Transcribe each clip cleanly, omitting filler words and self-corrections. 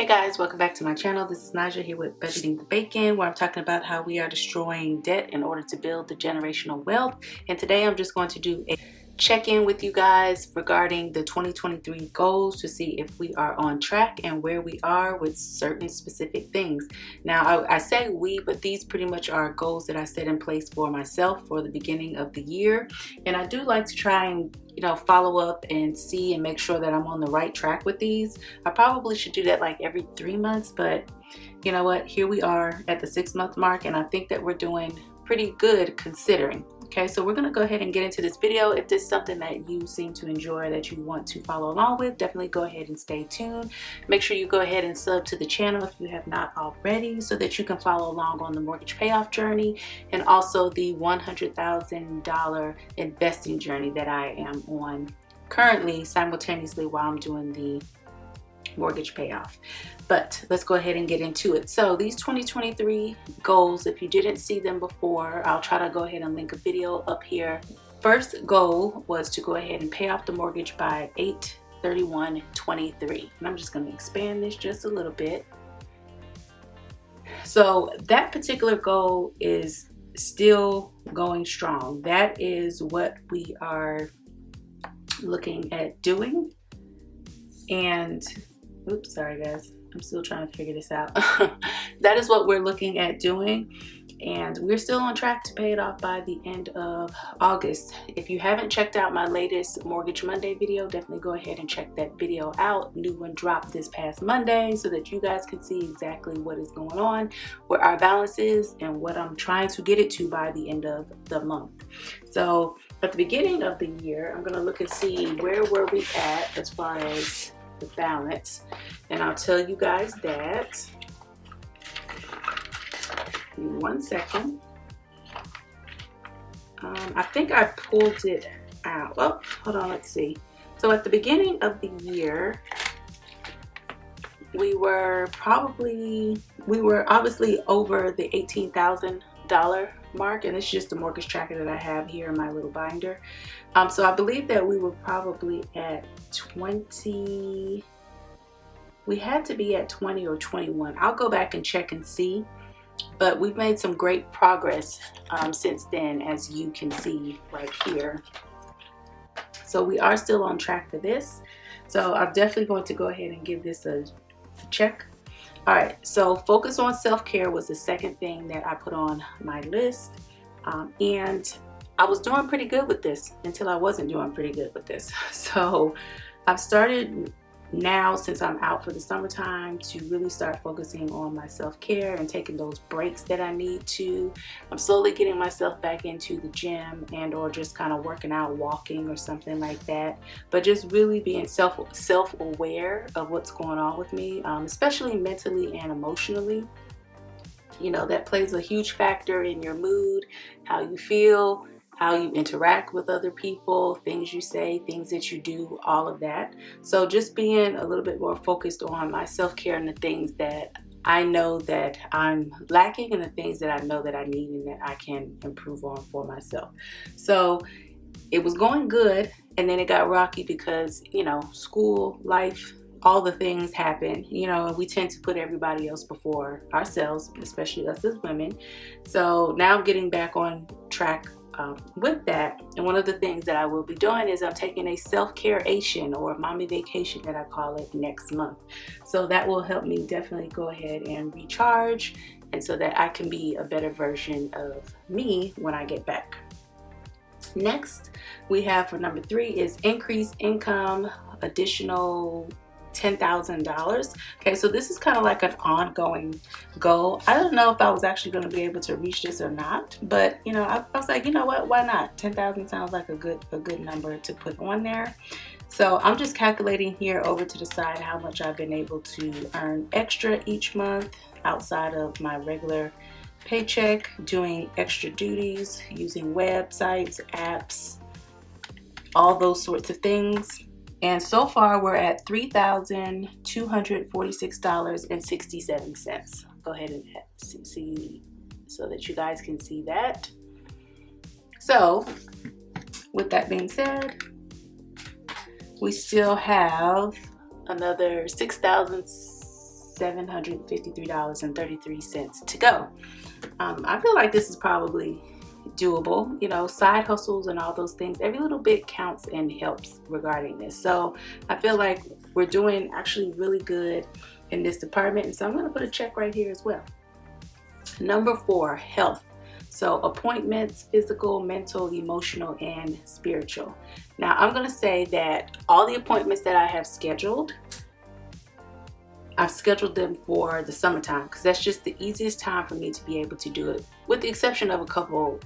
Hey guys, welcome back to my channel. This is Naja here with Budgeting the Bacon, where I'm talking about how we are destroying debt in order to build the generational wealth. And today I'm just going to do a check-in with you guys regarding the 2023 goals to see if we are on track and where we are with certain specific things. Now, I say we, but these pretty much are goals that I set in place for myself for the beginning of the year. And I do like to try and follow up and see and make sure that I'm on the right track with these. I probably should do that like every 3 months, but you know what? Here we are at the 6-month mark, and I think that we're doing pretty good considering. Okay, so we're gonna go ahead and get into this video. If this is something that you seem to enjoy, that you want to follow along with, definitely go ahead and stay tuned. Make sure you go ahead and sub to the channel if you have not already, so that you can follow along on the mortgage payoff journey and also the $100,000 investing journey that I am on currently simultaneously while I'm doing the mortgage payoff. But let's go ahead and get into it. So these 2023 goals, if you didn't see them before, I'll try to go ahead and link a video up here. First goal was to go ahead and pay off the mortgage by 8/31/23, and I'm just going to expand this just a little bit. So that particular goal is still going strong. That is what we are looking at doing. And oops, sorry guys, I'm still trying to figure this out. That is what we're looking at doing, and we're still on track to pay it off by the end of August. If you haven't checked out my latest Mortgage Monday video, definitely go ahead and check that video out. New one dropped this past Monday so that you guys can see exactly what is going on, where our balance is, and what I'm trying to get it to by the end of the month. So at the beginning of the year, I'm going to look and see where were we at as far as the balance, and I'll tell you guys that. Give me 1 second. I think I pulled it out. Oh, hold on, let's see. So at the beginning of the year, we were obviously over the $18,000 mark, and it's just the mortgage tracker that I have here in my little binder. So I believe that we were probably at 20. We had to be at 20 or 21. I'll go back and check and see, but we've made some great progress since then, as you can see right here. So we are still on track for this. So I'm definitely going to go ahead and give this a check. All right, so focus on self-care was the second thing that I put on my list, and I was doing pretty good with this until I wasn't doing pretty good with this. So I've started now, since I'm out for the summertime, to really start focusing on my self-care and taking those breaks that I need to. I'm slowly getting myself back into the gym and or just kind of working out, walking or something like that, but just really being self-aware of what's going on with me, especially mentally and emotionally. You know, that plays a huge factor in your mood, how you feel, how you interact with other people, things you say, things that you do, all of that. So just being a little bit more focused on my self-care and the things that I know that I'm lacking and the things that I know that I need and that I can improve on for myself. So it was going good, and then it got rocky because, school, life, all the things happen, and we tend to put everybody else before ourselves, especially us as women. So now I'm getting back on track with that, and one of the things that I will be doing is I'm taking a self-care-ation, or mommy vacation that I call it, next month. So that will help me definitely go ahead and recharge, and so that I can be a better version of me when I get back. Next we have for number 3 is increase income, additional $10,000. Okay, so this is kind of like an ongoing goal. I don't know if I was actually going to be able to reach this or not, but I was like, you know what, why not? 10,000 sounds like a good number to put on there. So I'm just calculating here over to the side how much I've been able to earn extra each month outside of my regular paycheck, doing extra duties, using websites, apps, all those sorts of things. And so far we're at $3,246.67. Go ahead and see so that you guys can see that. So with that being said, we still have another $6,000 $753.33 to go. I feel like this is probably doable. You know, side hustles and all those things, every little bit counts and helps regarding this. So I feel like we're doing actually really good in this department, and so I'm going to put a check right here as well. Number 4, health. So appointments, physical, mental, emotional, and spiritual. Now I'm going to say that all the appointments that I have scheduled, I've scheduled them for the summertime because that's just the easiest time for me to be able to do it, with the exception of a couple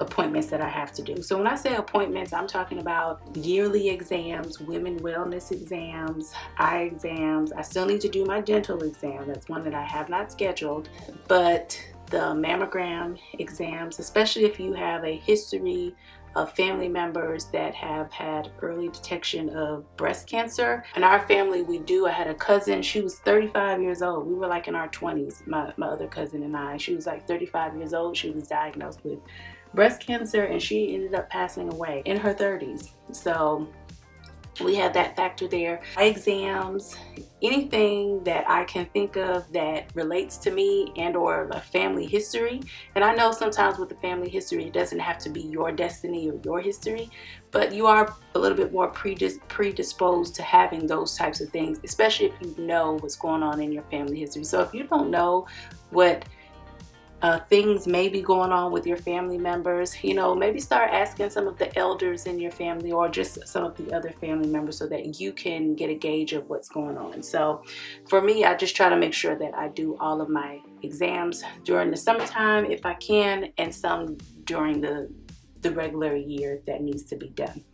appointments that I have to do. So when I say appointments, I'm talking about yearly exams, women wellness exams, eye exams. I still need to do my dental exam. That's one that I have not scheduled. But the mammogram exams, especially if you have a history of family members that have had early detection of breast cancer. In our family, we do. I had a cousin, she was 35 years old. We were like in our 20s, my other cousin and I. She was like 35 years old. She was diagnosed with breast cancer and she ended up passing away in her 30s. So we have that factor there. Eye exams, anything that I can think of that relates to me and or a family history. And I know sometimes with the family history, it doesn't have to be your destiny or your history, but you are a little bit more predisposed to having those types of things, especially if you know what's going on in your family history. So if you don't know what things may be going on with your family members, you know, maybe start asking some of the elders in your family or just some of the other family members so that you can get a gauge of what's going on. So for me, I just try to make sure that I do all of my exams during the summertime if I can, and some during the regular year that needs to be done.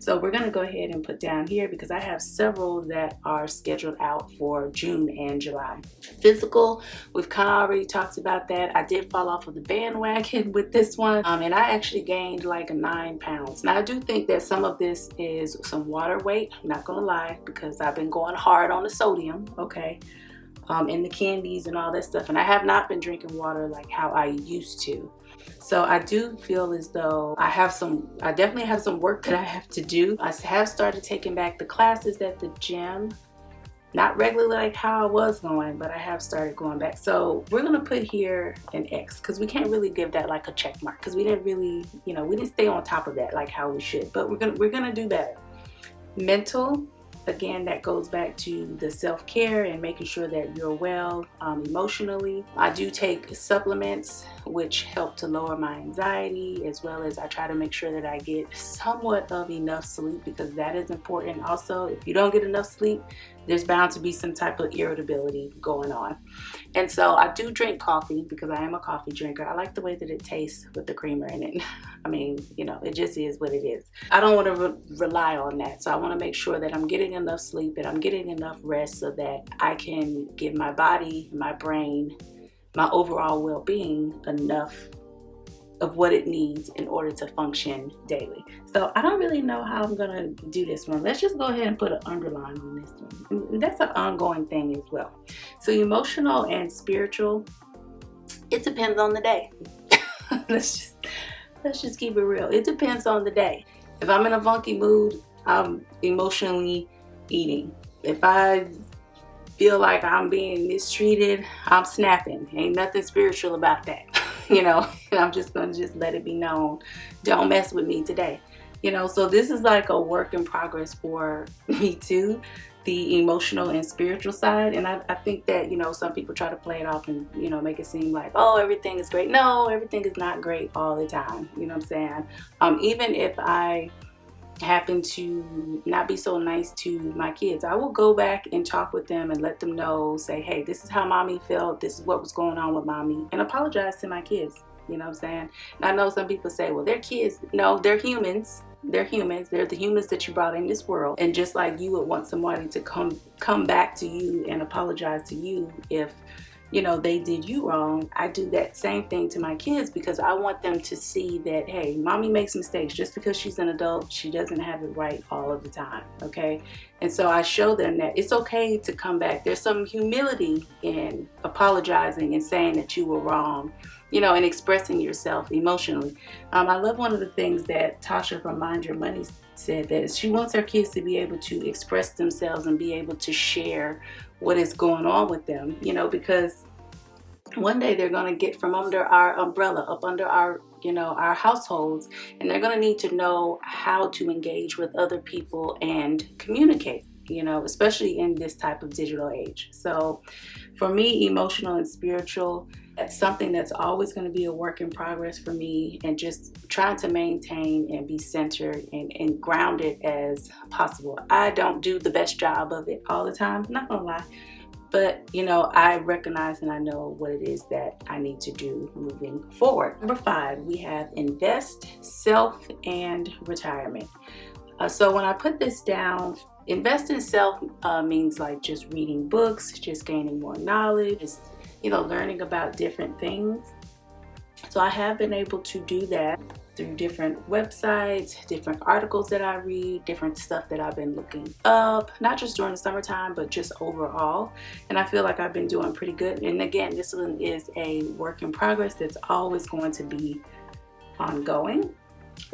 So we're going to go ahead and put down here because I have several that are scheduled out for June and July. Physical, we've kind of already talked about that. I did fall off of the bandwagon with this one, and I actually gained like 9 pounds. Now I do think that some of this is some water weight, I'm not gonna lie, because I've been going hard on the sodium, okay, and the candies and all that stuff, and I have not been drinking water like how I used to. So I do feel as though I definitely have some work that I have to do. I have started taking back the classes at the gym. Not regularly like how I was going, but I have started going back. So we're gonna put here an X because we can't really give that like a check mark because we didn't really, you know, we didn't stay on top of that like how we should, but we're gonna do better. Mental, again, that goes back to the self-care and making sure that you're well emotionally. I do take supplements which help to lower my anxiety, as well as I try to make sure that I get somewhat of enough sleep because that is important. Also, if you don't get enough sleep, there's bound to be some type of irritability going on. And so I do drink coffee because I am a coffee drinker. I like the way that it tastes with the creamer in it. I mean, you know, it just is what it is. I don't want to rely on that. So I want to make sure that I'm getting enough sleep and I'm getting enough rest so that I can give my body, my brain, my overall well-being enough of what it needs in order to function daily. So I don't really know how I'm gonna do this one. Let's just go ahead and put an underline on this one. And that's an ongoing thing as well. So emotional and spiritual, it depends on the day. let's just keep it real. It depends on the day. If I'm in a funky mood, I'm emotionally eating. If I feel like I'm being mistreated, I'm snapping. Ain't nothing spiritual about that. You know, and I'm just gonna let it be known, don't mess with me today. You know, so this is like a work in progress for me too, the emotional and spiritual side. And I think that, you know, some people try to play it off and, you know, make it seem like, oh, everything is great. No, everything is not great all the time. You know what I'm saying? Even if I happen to not be so nice to my kids, I will go back and talk with them and let them know, say, hey, this is how mommy felt, this is what was going on with mommy, and apologize to my kids. You know what I'm saying? And I know some people say, well, they're kids. No, they're humans. They're humans. They're the humans that you brought in this world. And just like you would want somebody to come back to you and apologize to you if, you know, they did you wrong, I do that same thing to my kids because I want them to see that, hey, mommy makes mistakes. Just because she's an adult, she doesn't have it right all of the time, okay? And so I show them that it's okay to come back. There's some humility in apologizing and saying that you were wrong, you know, and expressing yourself emotionally. I love one of the things that Tasha from Mind Your Money said, that she wants her kids to be able to express themselves and be able to share what is going on with them, you know, because one day they're going to get from under our umbrella, up under our, you know, our households, and they're going to need to know how to engage with other people and communicate, you know, especially in this type of digital age. So for me, emotional and spiritual, that's something that's always going to be a work in progress for me, and just trying to maintain and be centered and grounded as possible. I don't do the best job of it all the time, not gonna lie. But, you know, I recognize and I know what it is that I need to do moving forward. Number 5, we have invest, self, and retirement. So when I put this down, invest in self means like just reading books, just gaining more knowledge, just, you know, learning about different things. So I have been able to do that through different websites, different articles that I read, different stuff that I've been looking up, not just during the summertime, but just overall. And I feel like I've been doing pretty good. And again, this one is a work in progress that's always going to be ongoing.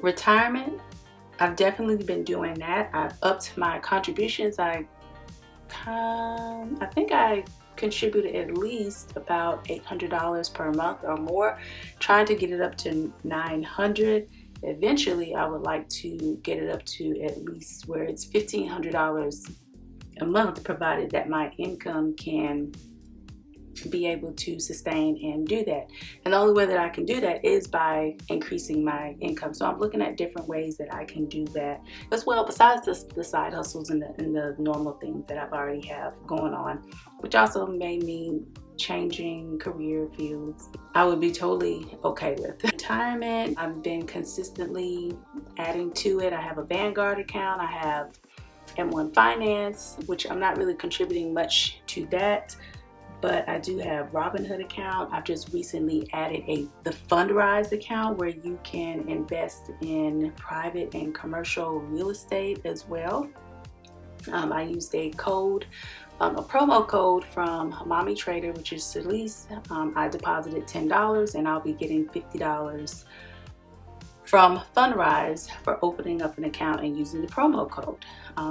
Retirement, I've definitely been doing that. I've upped my contributions. I think I contributed at least about $800 per month or more, trying to get it up to $900. Eventually I would like to get it up to at least where it's $1,500 a month, provided that my income can be able to sustain and do that. And the only way that I can do that is by increasing my income. So I'm looking at different ways that I can do that as well, besides the side hustles and the normal things that I've already have going on, which also may mean changing career fields. I would be totally okay with. Retirement, I've been consistently adding to it. I have a Vanguard account. I have M1 Finance, which I'm not really contributing much to that, but I do have Robinhood account. I've just recently added the Fundrise account, where you can invest in private and commercial real estate as well. I used a code, a promo code from Mommy Trader, which is Celise. I deposited $10 and I'll be getting $50 from Fundrise for opening up an account and using the promo code.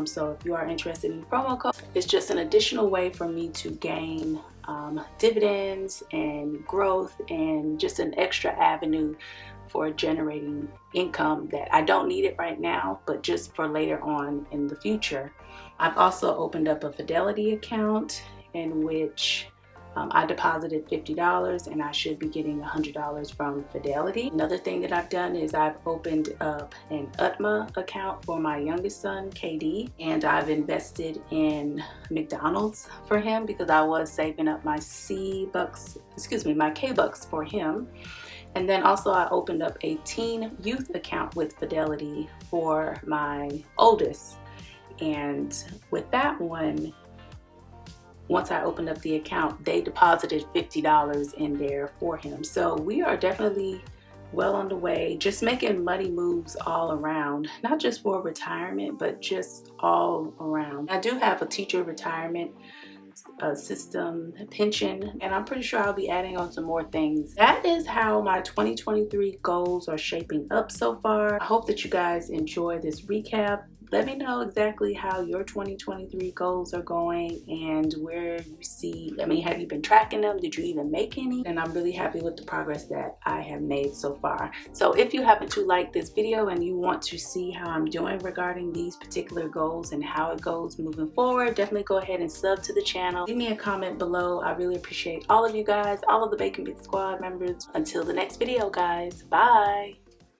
So if you are interested in the promo code, it's just an additional way for me to gain dividends and growth, and just an extra avenue for generating income that I don't need it right now, but just for later on in the future. I've also opened up a Fidelity account in which I deposited $50 and I should be getting $100 from Fidelity. Another thing that I've done is I've opened up an UTMA account for my youngest son, KD, and I've invested in McDonald's for him because I was saving up my my K-Bucks for him. And then also I opened up a teen youth account with Fidelity for my oldest. And with that one, once I opened up the account, they deposited $50 in there for him. So we are definitely well on the way, just making money moves all around, not just for retirement, but just all around. I do have a teacher retirement system pension, and I'm pretty sure I'll be adding on some more things. That is how my 2023 goals are shaping up so far. I hope that you guys enjoy this recap. Let me know exactly how your 2023 goals are going and where you see, have you been tracking them? Did you even make any? And I'm really happy with the progress that I have made so far. So if you happen to like this video and you want to see how I'm doing regarding these particular goals and how it goes moving forward, definitely go ahead and sub to the channel. Leave me a comment below. I really appreciate all of you guys, all of the Bacon Bits Squad members. Until the next video, guys. Bye.